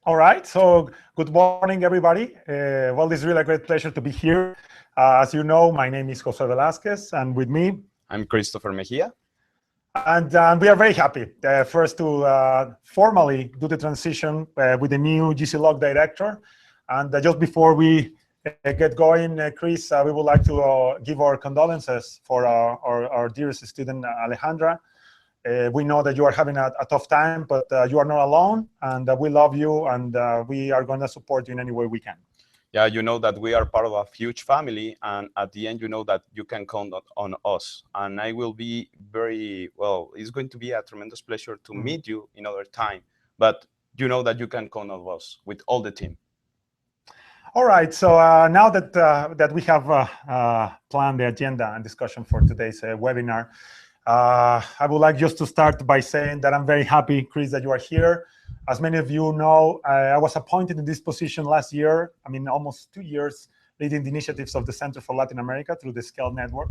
All right, so good morning, everybody. Well, it's really a great pleasure to be here. As you know, my name is Jose Velasquez, and with me, I'm Christopher Mejía. and we are very happy first to formally do the transition with the new GCLOG director. And just before we get going, Chris, we would like to give our condolences for our dearest student, Alejandra. We know that you are having a tough time, but you are not alone, and we love you, and we are going to support you in any way we can. Yeah, you know that we are part of a huge family, and at the end, you know that you can count on us. And I will be it's going to be a tremendous pleasure to meet you in other time, but you know that you can count on us with all the team. All right, so now that we have planned the agenda and discussion for today's webinar, I would like just to start by saying that I'm very happy, Chris, that you are here. As many of you know, I was appointed in this position last year. I mean, almost 2 years, leading the initiatives of the Center for Latin America through the SCALE network.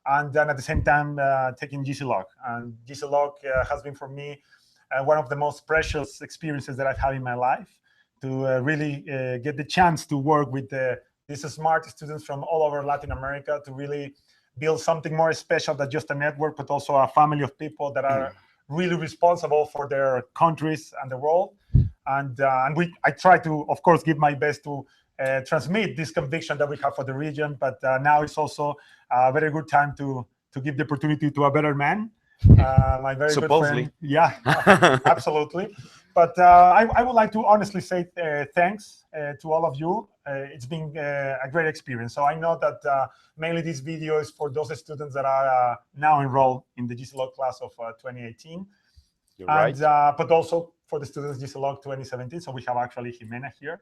And then at the same time, taking GCLOG. And GCLOG has been for me one of the most precious experiences that I've had in my life, to really get the chance to work with these smart students from all over Latin America to really build something more special than just a network, but also a family of people that are really responsible for their countries and the world. And I try to, of course, give my best to transmit this conviction that we have for the region. But now it's also a very good time to give the opportunity to a better man, my very good friend. Yeah, absolutely. But I would like to honestly say thanks to all of you. It's been a great experience. So I know that mainly this video is for those students that are now enrolled in the GCLOG class of 2018. You're right. But also for the students GCLOG 2017. So we have actually Jimena here.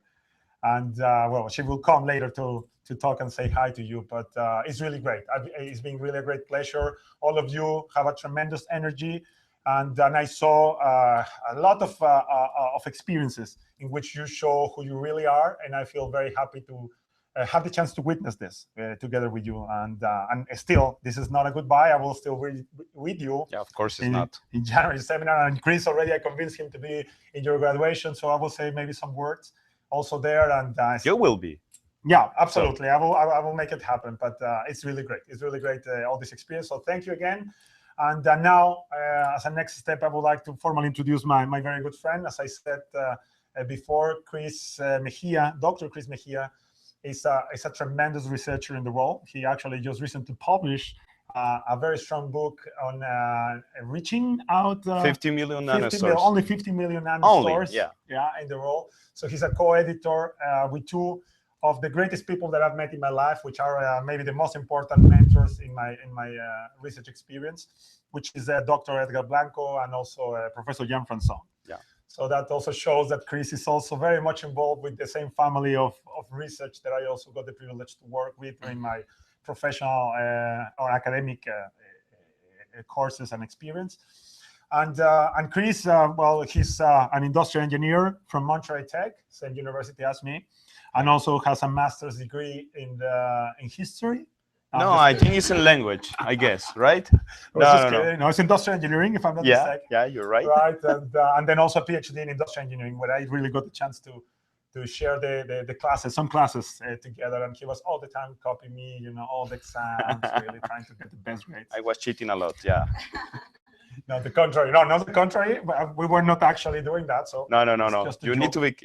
And well, she will come later to talk and say hi to you. But it's really great. It's been really a great pleasure. All of you have a tremendous energy. And then I saw a lot of experiences in which you show who you really are. And I feel very happy to have the chance to witness this together with you. And still, this is not a goodbye. I will still be with you. Yeah, of course it's not. In January seminar. And Chris, already I convinced him to be in your graduation. So I will say maybe some words also there. And you will be. Yeah, absolutely. So. I will make it happen. But it's really great. It's really great, all this experience. So thank you again. And now, as a next step, I would like to formally introduce my very good friend. As I said before, Chris Mejía, Dr. Chris Mejía, is a tremendous researcher in the world. He actually just recently published a very strong book on reaching out 50 million nanostores. Only 50 million nanostores in the world. So he's a co-editor with two of the greatest people that I've met in my life, which are maybe the most important mentors in my research experience, which is Dr. Edgar Blanco and also Professor Jan Franson. Yeah. So that also shows that Chris is also very much involved with the same family of research that I also got the privilege to work with in my professional or academic courses and experience. And Chris, well, he's an industrial engineer from Montreal Tech, same university as me, and also has a master's degree in history. No, I think it's in language, I guess, right? No, it's industrial engineering, if I'm not mistaken. Yeah, you're right. Right, and then also a PhD in industrial engineering, where I really got the chance to share the classes, some classes together, and he was all the time copying me, all the exams, really trying to get the best grades. I was cheating a lot, yeah. No, the contrary. No, not the contrary. We were not actually doing that. So no. You need to be,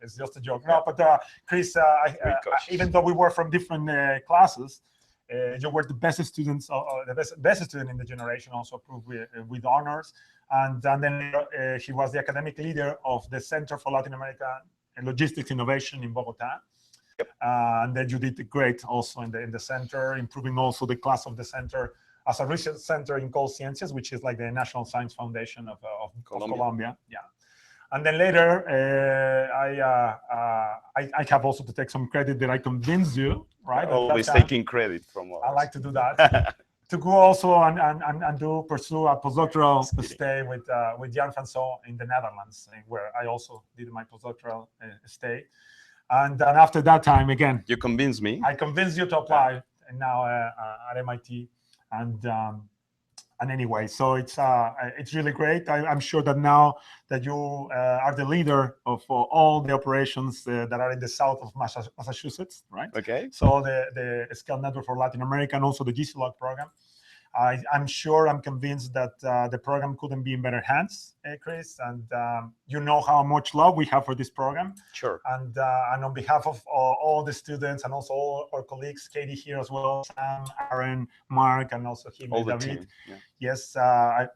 It's just a joke. No, but Chris, even though we were from different classes, you were the best students, the best student in the generation, also approved with honors. And then he was the academic leader of the Center for Latin America and Logistics Innovation in Bogota. Yep. And then you did great also in the center, improving also the class of the center as a research center in Colciencias, which is like the National Science Foundation of Colombia. Yeah. And then later, I have also to take some credit that I convinced you, right? Always taking credit from us. I like to do that. To go also and pursue a postdoctoral stay with Jan Franson in the Netherlands, where I also did my postdoctoral stay. And then after that time, again, you convinced me. I convinced you to apply now at MIT. And And anyway, so it's really great. I'm sure that now that you are the leader of all the operations that are in the south of Massachusetts, right? Okay. So the Scale Network for Latin America and also the GCLOG program. I'm sure, I'm convinced that the program couldn't be in better hands, Chris. And you know how much love we have for this program. Sure. And on behalf of all the students and also all our colleagues, Katie here as well, Sam, Aaron, Mark, and also him, All the David. team. Yeah. Yes,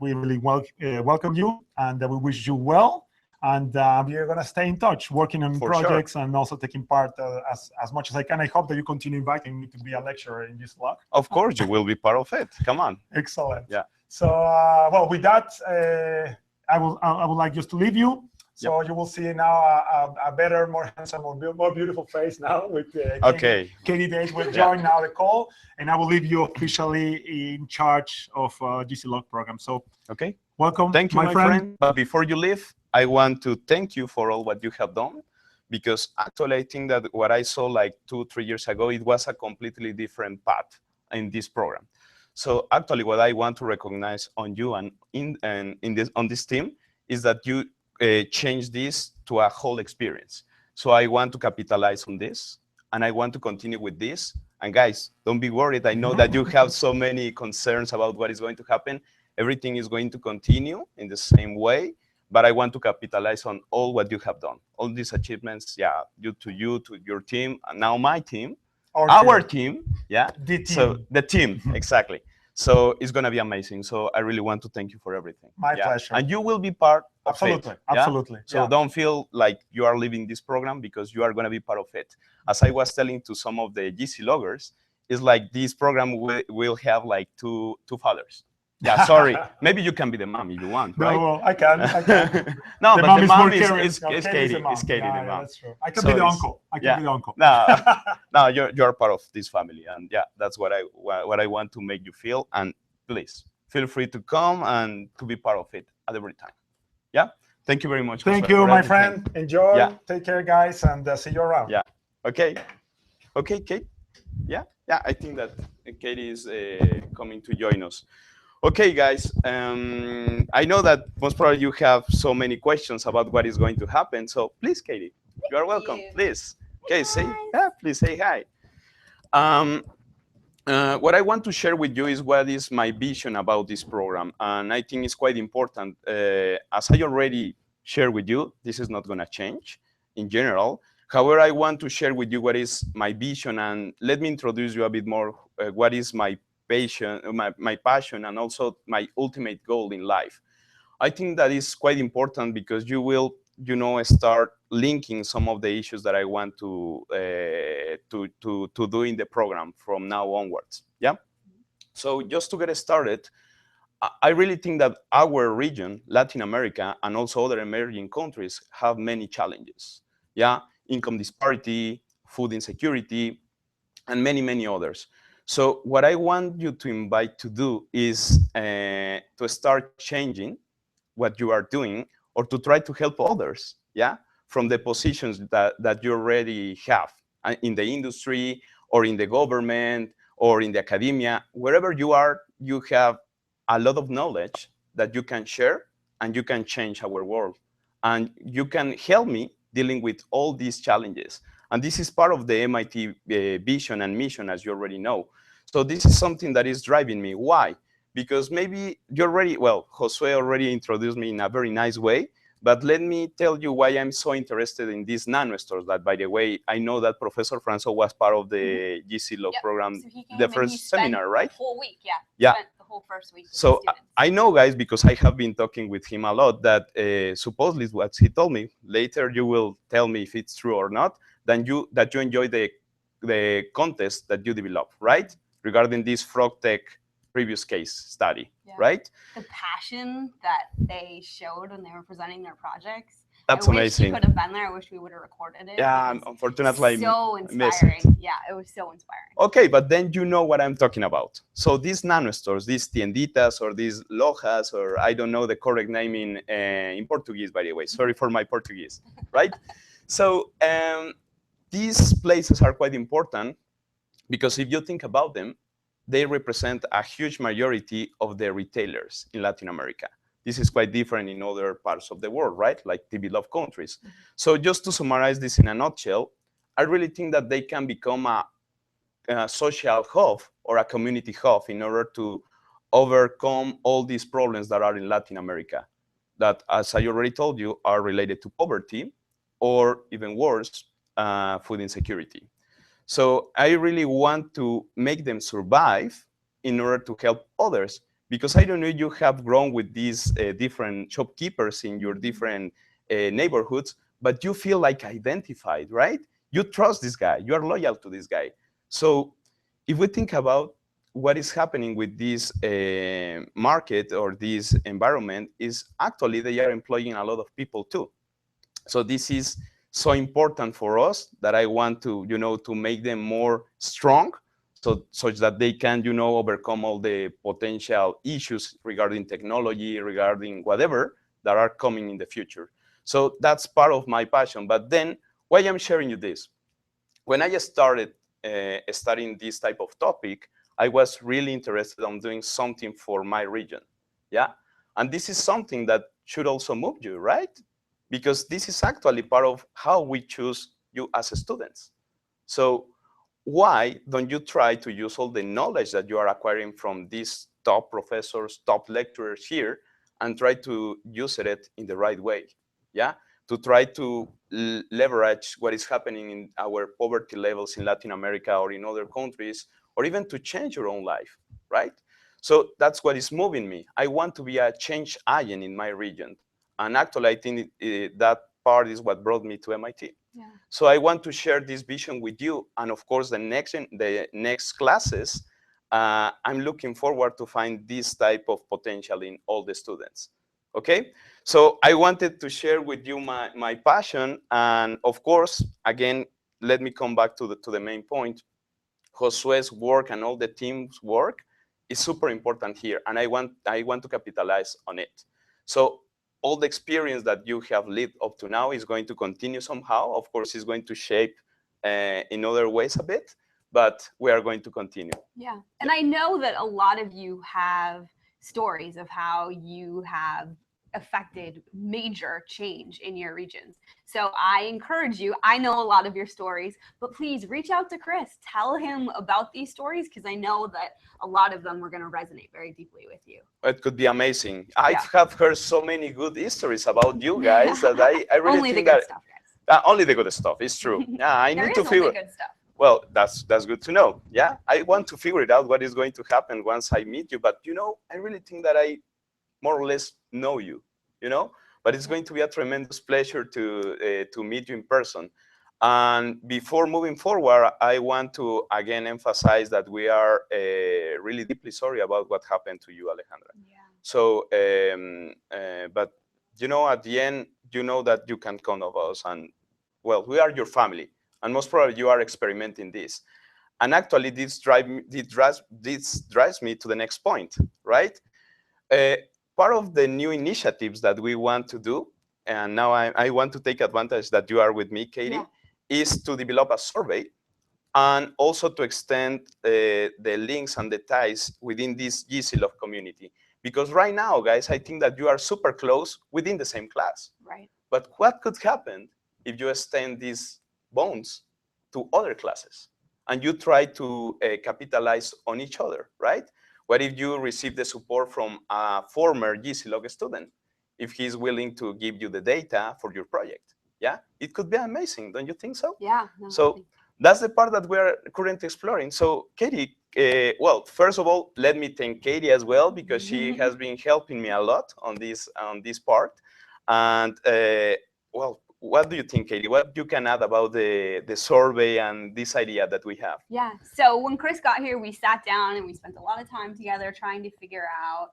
we really welcome you, and we wish you well. And we are going to stay in touch, working on For projects and also taking part as much as I can. I hope that you continue inviting me to be a lecturer in GCLOG. Of course, you will be part of it. Come on. Excellent. Yeah. So, well, with that, I would like just to leave you. So you will see now a better, more handsome, more beautiful face now with Katie Days will join now the call, and I will leave you officially in charge of GCLOG program. So welcome. Thank you, my friend. But before you leave, I want to thank you for all what you have done, because actually I think that what I saw like 2-3 years ago, it was a completely different path in this program. So actually what I want to recognize on you and on this team is that you change this to a whole experience. So I want to capitalize on this, and I want to continue with this. And guys, don't be worried. I know that you have so many concerns about what is going to happen. Everything is going to continue in the same way, but I want to capitalize on all what you have done. All these achievements, due to you, to your team, and now my team, our team, the team. So the team, exactly. So it's going to be amazing. So I really want to thank you for everything. My pleasure. And you will be part of absolutely, it. Absolutely. So don't feel like you are leaving this program, because you are going to be part of it. As I was telling to some of the GCLOGers, it's like this program will have like two fathers. Yeah, sorry. Maybe you can be the mom if you want, right? No, well, I can. No, the but mom the is mom more is caring. Katie. It's Katie, the mom. That's true. I can be the uncle. I can be the uncle. No, you're part of this family, and that's what I want to make you feel. And please feel free to come and to be part of it at every time. Yeah. Thank you very much. Thank you, my friend. Enjoy. Take care, guys, and see you around. Yeah. Okay, Kate. Yeah. I think that Katie is coming to join us. Okay, guys, I know that most probably you have so many questions about what is going to happen. So please, Katie, you are welcome. Please. Okay, please say hi. What I want to share with you is what is my vision about this program. And I think it's quite important. As I already shared with you, this is not going to change in general. However, I want to share with you what is my vision, and let me introduce you a bit more what is my passion, and also my ultimate goal in life. I think that is quite important, because you will, start linking some of the issues that I want to do in the program from now onwards. Yeah. So just to get started, I really think that our region, Latin America, and also other emerging countries have many challenges. Yeah, income disparity, food insecurity, and many, many others. So what I want you to invite to do is to start changing what you are doing, or to try to help others, from the positions that you already have in the industry, or in the government, or in the academia. Wherever you are, you have a lot of knowledge that you can share, and you can change our world. And you can help me dealing with all these challenges. And this is part of the MIT vision and mission, as you already know. So this is something that is driving me. Why? Because maybe you already, Josue already introduced me in a very nice way, but let me tell you why I'm so interested in these nanostores. That, by the way, I know that Professor Franco was part of the GCLOG program, so the first seminar, right? The whole week, yeah. Spent the whole first week with so I know, guys, because I have been talking with him a lot, that supposedly what he told me, later you will tell me if it's true or not, that you enjoy the contest that you developed, right? Regarding this frog tech previous case study, right? The passion that they showed when they were presenting their projects. That's amazing. I wish you could have been there. I wish we would have recorded it. Yeah, unfortunately, so missed inspiring. it. Yeah, it was so inspiring. Okay, but then you know what I'm talking about. So these nanostores, these tienditas, or these lojas, or I don't know the correct name in Portuguese, by the way. Sorry for my Portuguese, right? So these places are quite important, because if you think about them, they represent a huge majority of the retailers in Latin America. This is quite different in other parts of the world, right? Like developed countries. So just to summarize this in a nutshell, I really think that they can become a social hub or a community hub in order to overcome all these problems that are in Latin America, that, as I already told you, are related to poverty, or even worse, food insecurity. So I really want to make them survive in order to help others, because I don't know, you have grown with these different shopkeepers in your different neighborhoods, but you feel like identified, right? You trust this guy, you are loyal to this guy. So if we think about what is happening with this market or this environment, is actually they are employing a lot of people too. So this is so important for us that I want to, to make them more strong, so such that they can, overcome all the potential issues regarding technology, regarding whatever that are coming in the future. So that's part of my passion. But then, why I'm sharing you this? When I started studying this type of topic, I was really interested in doing something for my region. Yeah, and this is something that should also move you, right? Because this is actually part of how we choose you as students. So why don't you try to use all the knowledge that you are acquiring from these top professors, top lecturers here, and try to use it in the right way? Yeah, to try to leverage what is happening in our poverty levels in Latin America or in other countries, or even to change your own life, right? So that's what is moving me. I want to be a change agent in my region. And actually, I think that part is what brought me to MIT. Yeah. So I want to share this vision with you. And of course, the next classes, I'm looking forward to find this type of potential in all the students. Okay, so I wanted to share with you my passion. And of course, again, let me come back to the main point. Josue's work and all the team's work is super important here, and I want to capitalize on it. So all the experience that you have lived up to now is going to continue somehow. Of course, it's going to shape in other ways a bit, but we are going to continue. Yeah, and I know that a lot of you have stories of how you have affected major change in your regions. So I encourage you, I know a lot of your stories, but please reach out to Chris. Tell him about these stories, because I know that a lot of them are going to resonate very deeply with you. It could be amazing. I have heard so many good stories about you guys that I really only think the good that stuff, guys. only the good stuff. It's true. Yeah, I need to figure. Good stuff. Well, that's good to know. Yeah, I want to figure it out what is going to happen once I meet you. But I really think that I more or less know you. But it's going to be a tremendous pleasure to meet you in person. And before moving forward, I want to again emphasize that we are really deeply sorry about what happened to you, Alejandra. Yeah. So, but at the end, you know that you can count on us, and well, we are your family, and most probably you are experimenting this. And actually, this drives me to the next point, right? Part of the new initiatives that we want to do, and now I want to take advantage that you are with me, Katie, is to develop a survey, and also to extend the links and the ties within this GCLOG community. Because right now, guys, I think that you are super close within the same class. Right. But what could happen if you extend these bonds to other classes and you try to capitalize on each other, right? What if you receive the support from a former GCLOG student, if he's willing to give you the data for your project? Yeah, it could be amazing, don't you think so? Yeah. No, so that's the part that we're currently exploring. So Katie, well, first of all, let me thank Katie as well, because she has been helping me a lot on this part. And well, what do you think, Katie? What you can add about the survey and this idea that we have? Yeah. So when Chris got here, we sat down and we spent a lot of time together trying to figure out,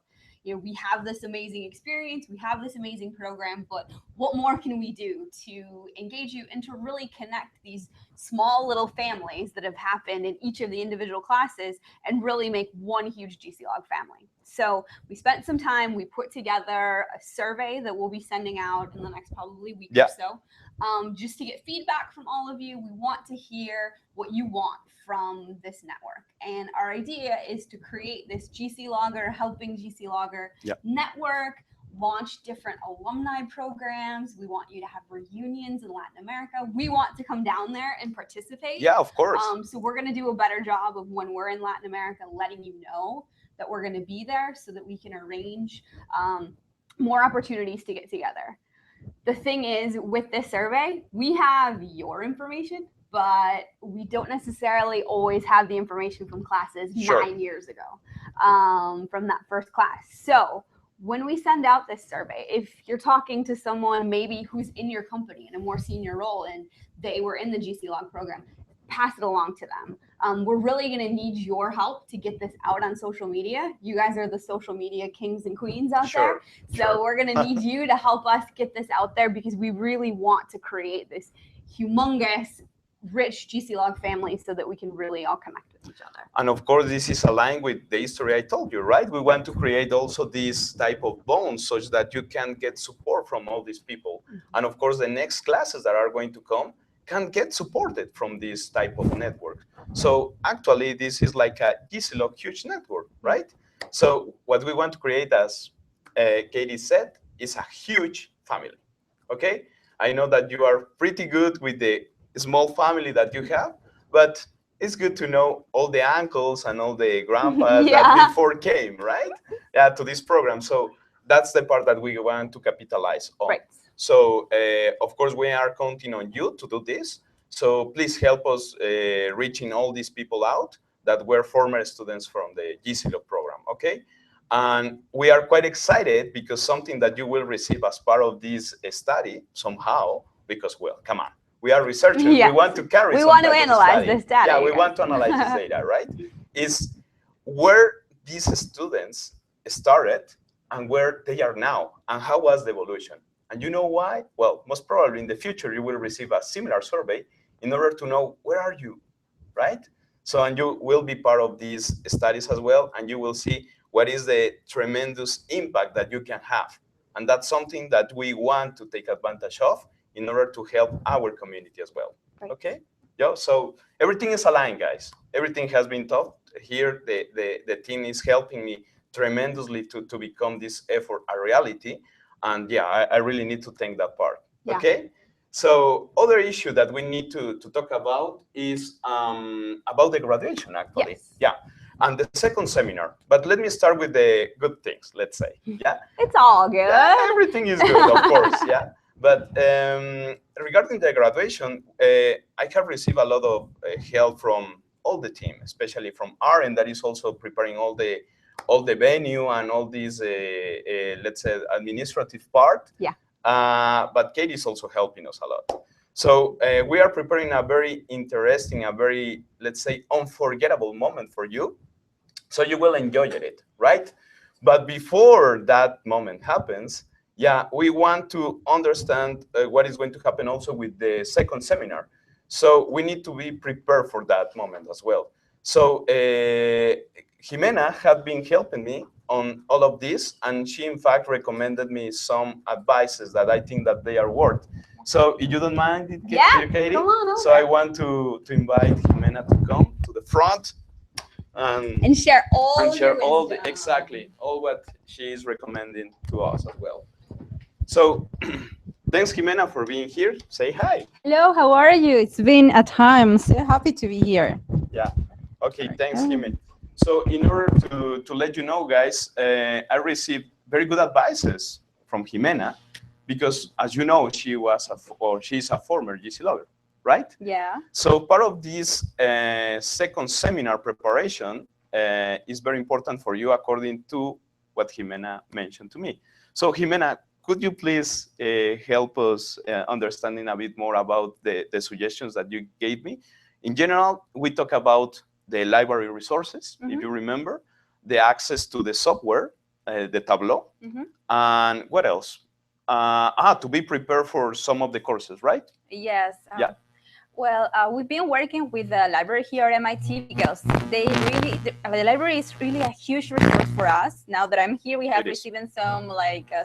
we have this amazing experience, we have this amazing program, but what more can we do to engage you and to really connect these small little families that have happened in each of the individual classes and really make one huge GCLOG family? So we spent some time, we put together a survey that we'll be sending out in the next probably week or so, just to get feedback from all of you. We want to hear what you want from this network. And our idea is to create this GCLOGger, helping GCLOGger network, launch different alumni programs. We want you to have reunions in Latin America. We want to come down there and participate. Yeah, of course. So we're going to do a better job of when we're in Latin America, letting you know that we're going to be there so that we can arrange more opportunities to get together. The thing is, with this survey, we have your information, but we don't necessarily always have the information from classes 9 years ago, from that first class. So when we send out this survey, if you're talking to someone maybe who's in your company in a more senior role and they were in the GCLOG program, pass it along to them. We're really going to need your help to get this out on social media. You guys are the social media kings and queens out there. So we're going to need you to help us get this out there, because we really want to create this humongous, rich GCLOG family so that we can really all connect with each other. And of course, this is aligned with the history I told you, right? We want to create also this type of bonds such that you can get support from all these people. And of course, the next classes that are going to come can get supported from this type of network. So actually, this is like a GCLOG huge network, right? So what we want to create, as Katie said, is a huge family, okay? I know that you are pretty good with the small family that you have, but it's good to know all the uncles and all the grandpas that before came, right? To this program. So that's the part that we want to capitalize on. Right. So, of course, we are counting on you to do this. So please help us reaching all these people out that were former students from the GCLOG program, okay? And we are quite excited because something that you will receive as part of this study somehow, because, well, come on, we are researchers. We want to carry. We want to analyze this data. Yeah, we want to analyze this data, right? Is where these students started and where they are now, and how was the evolution. And you know why? Well, most probably in the future, you will receive a similar survey in order to know where are you, right? So, and you will be part of these studies as well, and you will see what is the tremendous impact that you can have. And that's something that we want to take advantage of in order to help our community as well, okay? Yeah, so everything is aligned, guys. Everything has been taught. Here, the team is helping me tremendously to become this effort a reality. And yeah, I really need to thank that part, okay? So other issue that we need to talk about is about the graduation, actually. Yeah, and the second seminar. But let me start with the good things, let's say, yeah? It's all good. Yeah, everything is good, of course, yeah? But regarding the graduation, I have received a lot of help from all the team, especially from Aaron, that is also preparing all the venue and all these, let's say, administrative part. Yeah. But Katie is also helping us a lot. So we are preparing a very interesting, a very, let's say, unforgettable moment for you. So you will enjoy it, right? But before that moment happens, yeah, we want to understand what is going to happen also with the second seminar. So we need to be prepared for that moment as well. So Jimena had been helping me on all of this, and she in fact recommended me some advices that I think that they are worth. So if you don't mind, Katie, come on over. So I want to invite Jimena to come to the front and share all exactly all what she is recommending to us as well. So thanks, Jimena, for being here. Say hi. Hello, how are you? It's been a time. So happy to be here. Yeah. Okay, thanks, Jimena. So in order to let you know, guys, I received very good advices from Jimena because, as you know, she's a former GCLOGger, right? Yeah. So part of this second seminar preparation is very important for you, according to what Jimena mentioned to me. So Jimena, could you please help us understanding a bit more about the suggestions that you gave me? In general, we talk about the library resources, if you remember, the access to the software, the Tableau, and what else? To be prepared for some of the courses, right? Yes. Yeah. Well, we've been working with the library here at MIT because the library is really a huge resource for us. Now that I'm here, we have received some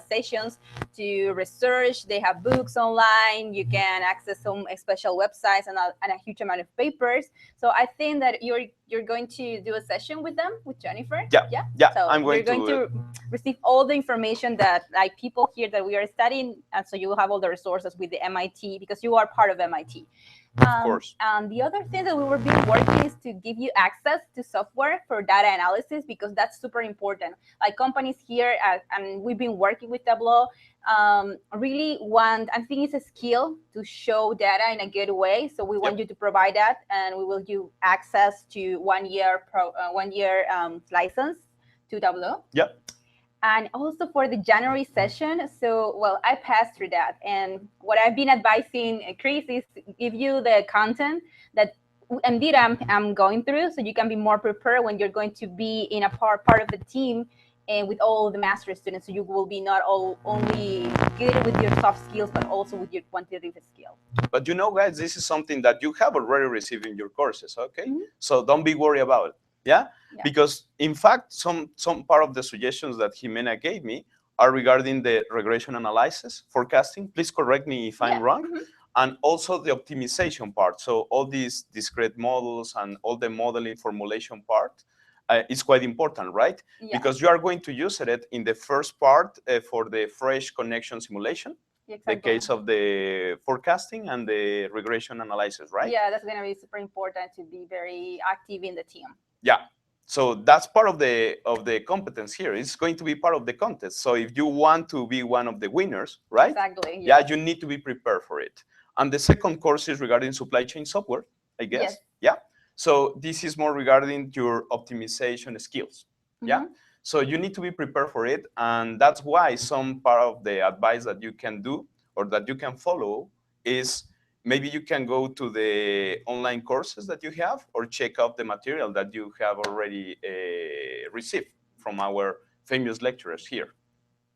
sessions to research. They have books online. You can access some special websites and a huge amount of papers. So I think that you're going to do a session with them, with Jennifer. Yeah. So I'm you're going to receive all the information that like people here that we are studying, and so you will have all the resources with the MIT because you are part of MIT. Of course. And the other thing that we were been working is to give you access to software for data analysis because that's super important. Like companies here, and we've been working with Tableau, really want, I think it's a skill to show data in a good way. So we want you to provide that, and we will give you access to 1 year license to Tableau. Yep. And also for the January session, so, well, I passed through that. And what I've been advising Chris is give you the content that indeed I'm going through, so you can be more prepared when you're going to be in a part of the team and with all the master's students. So you will be not only good with your soft skills, but also with your quantitative skills. But you know, guys, this is something that you have already received in your courses, okay? So don't be worried about it. Yeah? Because in fact, some part of the suggestions that Jimena gave me are regarding the regression analysis, forecasting. Please correct me if I'm wrong. And also the optimization part. So all these discrete models and all the modeling formulation part is quite important, right? Because you are going to use it in the first part for the fresh connection simulation. The case of the forecasting and the regression analysis, right? Yeah, that's going to be super important to be very active in the team. Yeah, so that's part of the competence here. It's going to be part of the contest. So if you want to be one of the winners, right? Exactly. Yeah, you need to be prepared for it. And the second course is regarding supply chain software, I guess. Yeah. So this is more regarding your optimization skills. Yeah. So you need to be prepared for it, and that's why some part of the advice that you can do or that you can follow is maybe you can go to the online courses that you have or check out the material that you have already received from our famous lecturers here.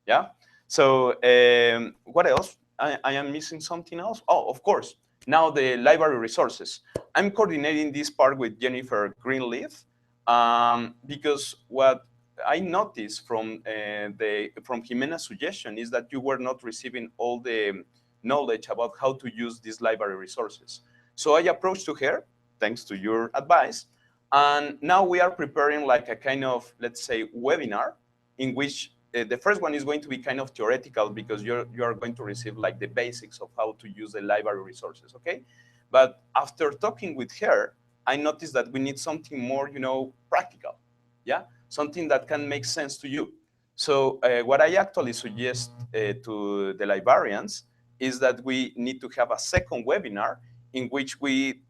Yeah. So what else? I am missing something else. Oh, of course. Now the library resources. I'm coordinating this part with Jennifer Greenleaf because what I noticed from Jimena's suggestion is that you were not receiving all the knowledge about how to use these library resources. So I approached to her, thanks to your advice, and now we are preparing like a kind of, let's say, webinar in which the first one is going to be kind of theoretical because you are going to receive like the basics of how to use the library resources, okay? But after talking with her, I noticed that we need something more, practical, yeah? Something that can make sense to you. So what I actually suggest to the librarians is that we need to have a second webinar in which we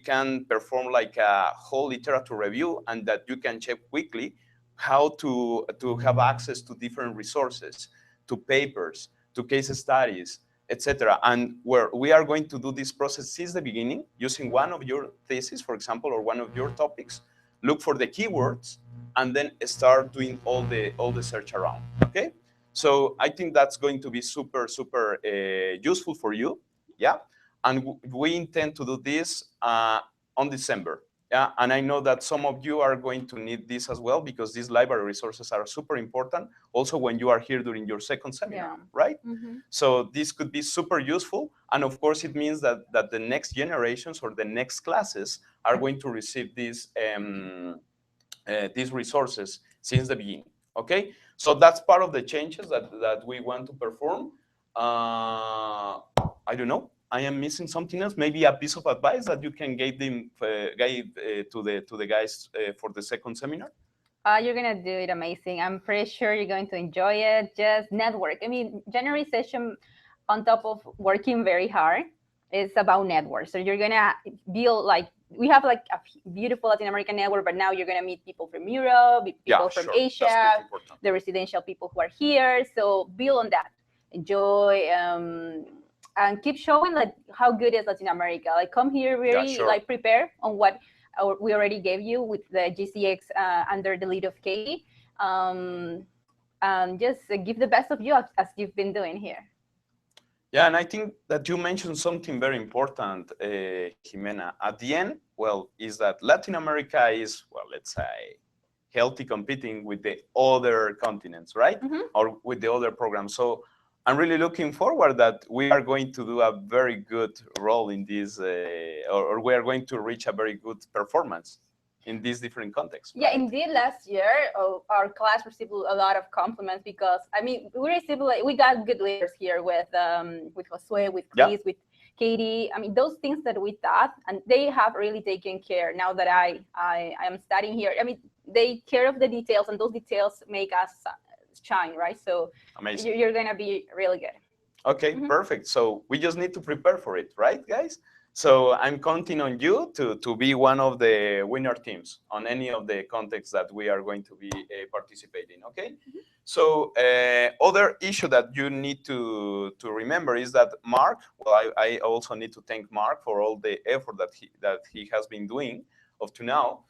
can perform like a whole literature review and that you can check quickly how to have access to different resources, to papers, to case studies, etc. And where we are going to do this process since the beginning, using one of your theses, for example, or one of your topics, look for the keywords, and then start doing all the search around, okay? So I think that's going to be super, super useful for you, yeah? And we intend to do this on December. Yeah, and I know that some of you are going to need this as well because these library resources are super important also when you are here during your second seminar, right? So this could be super useful. And of course, it means that the next generations or the next classes are going to receive these resources since the beginning, okay? So that's part of the changes that we want to perform. I don't know. I am missing something else. Maybe a piece of advice that you can give them, to the guys for the second seminar. You're gonna do it amazing. I'm pretty sure you're going to enjoy it. Just network. I mean, January session, on top of working very hard, is about network. So you're gonna build like we have like a beautiful Latin American network, but now you're gonna meet people from Europe, people from Asia, the residential people who are here. So build on that. Enjoy. And keep showing like how good is Latin America. Like come here really like prepare on what we already gave you with the GCX under the lead of Katie. And just give the best of you as you've been doing here. Yeah, and I think that you mentioned something very important, Jimena. At the end, well, is that Latin America is, well, let's say, healthy competing with the other continents, right? Or with the other programs. So I'm really looking forward that we are going to do a very good role in this, or we are going to reach a very good performance in these different contexts. Yeah, right? indeed. Last year, our class received a lot of compliments because I mean, we got good leaders here with Josue, with Chris, with Katie. I mean, those things that we thought, and they have really taken care. Now that I am studying here, I mean, they care of the details, and those details make us shine, right? So amazing. You're gonna be really good. Okay, perfect. So we just need to prepare for it, right, guys? So I'm counting on you to be one of the winner teams on any of the contexts that we are going to be participating, okay? So other issue that you need to remember is that Mark, well, I also need to thank Mark for all the effort that he has been doing up to now.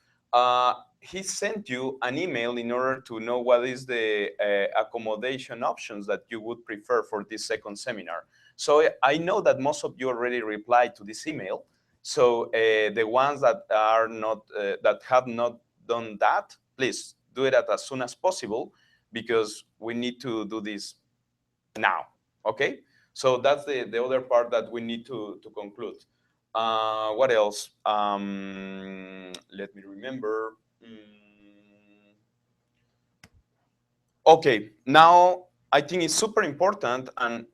He sent you an email in order to know what is the accommodation options that you would prefer for this second seminar. So I know that most of you already replied to this email. So the ones that are not, that have not done that, please do it as soon as possible because we need to do this now, okay? So that's the other part that we need to conclude. What else? Let me remember. Okay, now I think it's super important, and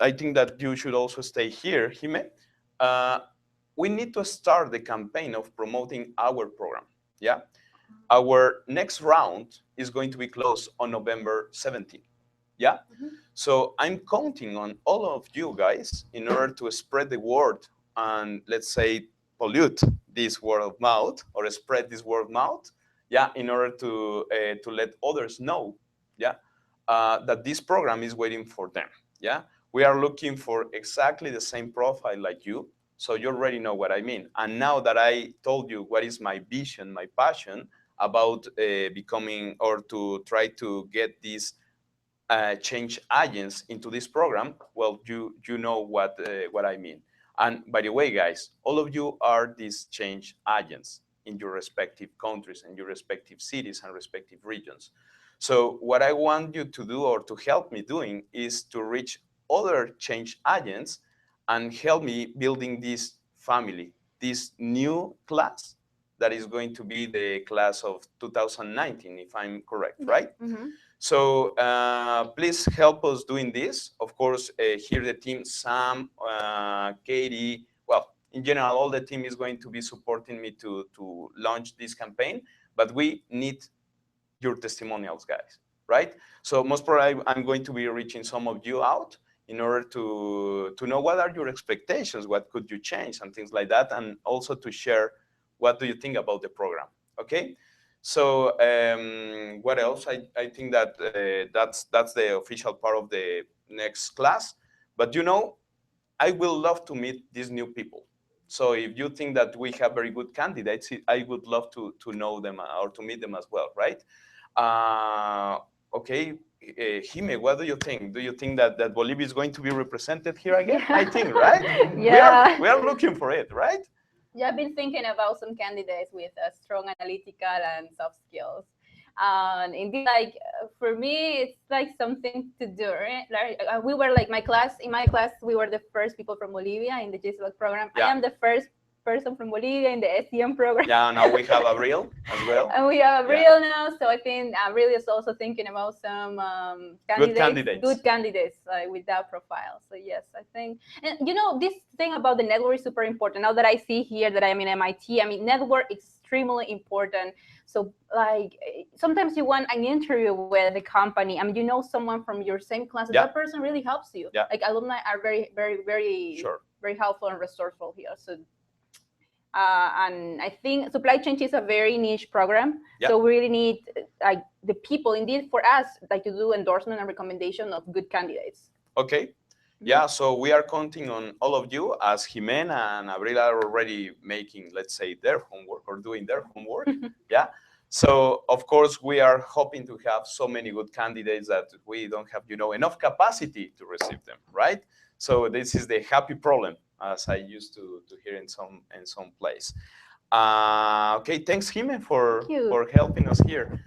I think that you should also stay here, Jime. We need to start the campaign of promoting our program, yeah? Our next round is going to be closed on November 17th, yeah? So I'm counting on all of you guys in order to spread the word and, let's say, pollute this word of mouth or spread this word of mouth, yeah, in order to let others know, yeah, that this program is waiting for them, yeah? We are looking for exactly the same profile like you, so you already know what I mean. And now that I told you what is my vision, my passion about becoming or to try to get these change agents into this program, well, you know what I mean. And by the way, guys, all of you are these change agents in your respective countries and your respective cities and respective regions. So what I want you to do or to help me doing is to reach other change agents and help me building this family, this new class that is going to be the class of 2019, if I'm correct, right? So please help us doing this. Of course, here the team, Sam, Katie, well, in general, all the team is going to be supporting me to launch this campaign, but we need your testimonials, guys, right? So most probably I'm going to be reaching some of you out in order to know what are your expectations, what could you change and things like that, and also to share what do you think about the program, okay? So what else? I think that that's the official part of the next class. But you know, I will love to meet these new people. So if you think that we have very good candidates, I would love to know them or to meet them as well, right? Okay, Jime, what do you think? Do you think that Bolivia is going to be represented here again? Yeah. I think, right? Yeah. We are looking for it, right? Yeah, I've been thinking about some candidates with strong analytical and soft skills. And indeed, like for me, it's like something to do. Right? Like we were like in my class, we were the first people from Bolivia in the GCLOG program. Yeah. I am the first person from Bolivia in the SEM program. Yeah, now we have Abril as well. And we have Abril now, so I think Abril is also thinking about some good candidates with that profile. So yes, I think, and you know, this thing about the network is super important. Now that I see here that I'm in MIT, I mean, network is extremely important. So like sometimes you want an interview with the company. I mean, you know someone from your same class, and that person really helps you. Yeah. Like alumni are very, very, very, very helpful and resourceful here. So. And I think supply chain is a very niche program. Yep. So we really need like the people, indeed, for us, like to do endorsement and recommendation of good candidates. Okay. Yeah, so we are counting on all of you as Jimena and Abril are already making, let's say, their homework or doing their homework. Yeah. So, of course, we are hoping to have so many good candidates that we don't have, you know, enough capacity to receive them, right? So this is the happy problem, as I used to hear in some place. Okay, thanks, Jime, for helping us here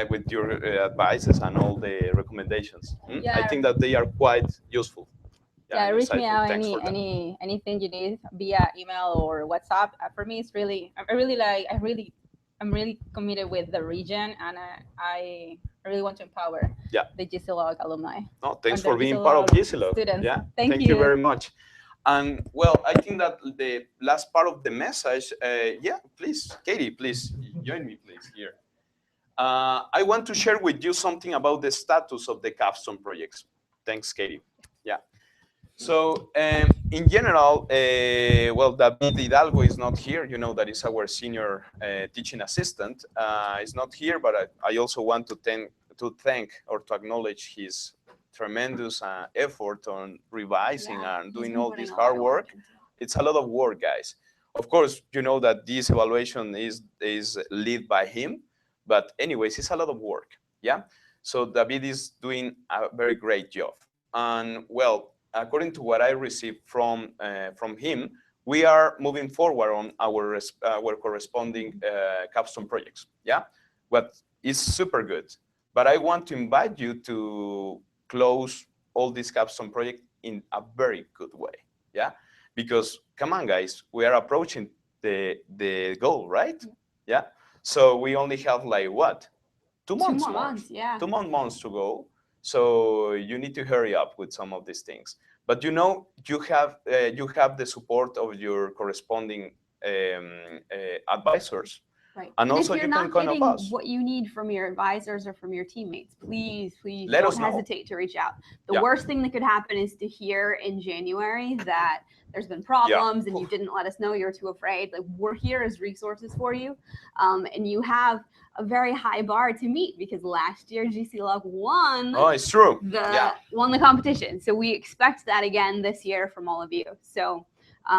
with your advices and all the recommendations. Yeah. I think that they are quite useful. Yeah, reach me out Thanks anything you need via email or WhatsApp. For me, it's really I'm really committed with the region, and I really want to empower the GCLOG alumni. No, thanks for being part of GCLOG. Students. Yeah, thank you very much. And well, I think that the last part of the message, please, Katie, please join me, please, here. I want to share with you something about the status of the capstone projects. Thanks, Katie. Yeah. So in general, well, David Hidalgo is not here. You know, that is our senior teaching assistant. Is not here, but I also want to thank or to acknowledge his tremendous effort on revising and doing all this hard work. It's a lot of work, guys. Of course, you know that this evaluation is led by him, but anyways, it's a lot of work. Yeah. So David is doing a very great job. And well, according to what I received from him, we are moving forward on our corresponding capstone projects. Yeah, what is super good. But I want to invite you to close all these capstone projects in a very good way. Yeah, because come on, guys, we are approaching the goal, right? Yeah. So we only have like what? 2 months more. 2 months, yeah. 2 more months to go. So you need to hurry up with some of these things. But you know, you have the support of your corresponding advisors. Right. And also if you're you not can kind getting of us. what you need from your advisors or from your teammates, please Let don't us know. hesitate to reach out. The worst thing that could happen is to hear in January that there's been problems and you didn't let us know, you're too afraid. Like, we're here as resources for you. And you have a very high bar to meet because last year GCLOG won. Oh, it's true. Won the competition. So we expect that again this year from all of you. So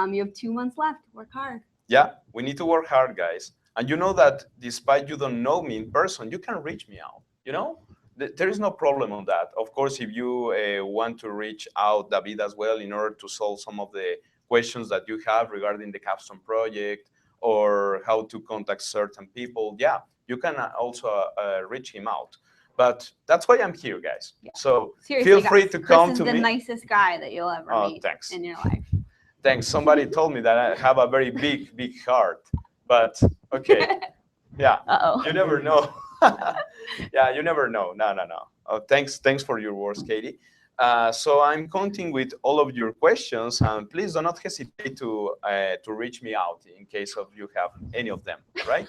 you have 2 months left. Work hard. Yeah, we need to work hard, guys. And you know that despite you don't know me in person, you can reach me out. You know, there is no problem on that. Of course, if you want to reach out David as well in order to solve some of the questions that you have regarding the capstone project or how to contact certain people, you can also reach him out. But that's why I'm here, guys. Yeah. So seriously, feel free to come to me. Chris is the nicest guy that you'll ever meet in your life. Thanks. Somebody told me that I have a very big heart. But okay, you never know. Yeah, you never know. No. Oh, thanks for your words, Katie. So I'm counting with all of your questions, and please do not hesitate to reach me out in case of you have any of them, right?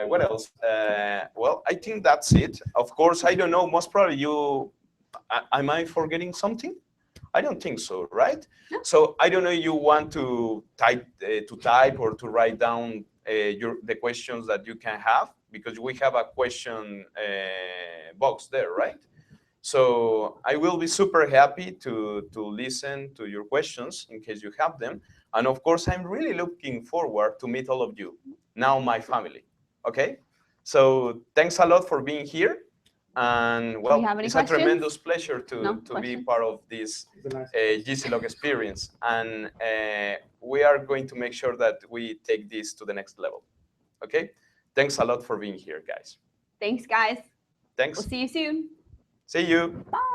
What else? Well, I think that's it. Of course, I don't know. Most probably am I forgetting something? I don't think so, right? No. So I don't know if you want to type or to write down the questions that you can have, because we have a question box there, right? So I will be super happy to listen to your questions in case you have them. And of course, I'm really looking forward to meet all of you, now my family, okay? So thanks a lot for being here. And well, it's a tremendous pleasure to be part of this GCLOG experience. And we are going to make sure that we take this to the next level. Okay? Thanks a lot for being here, guys. Thanks, guys. Thanks. We'll see you soon. See you. Bye.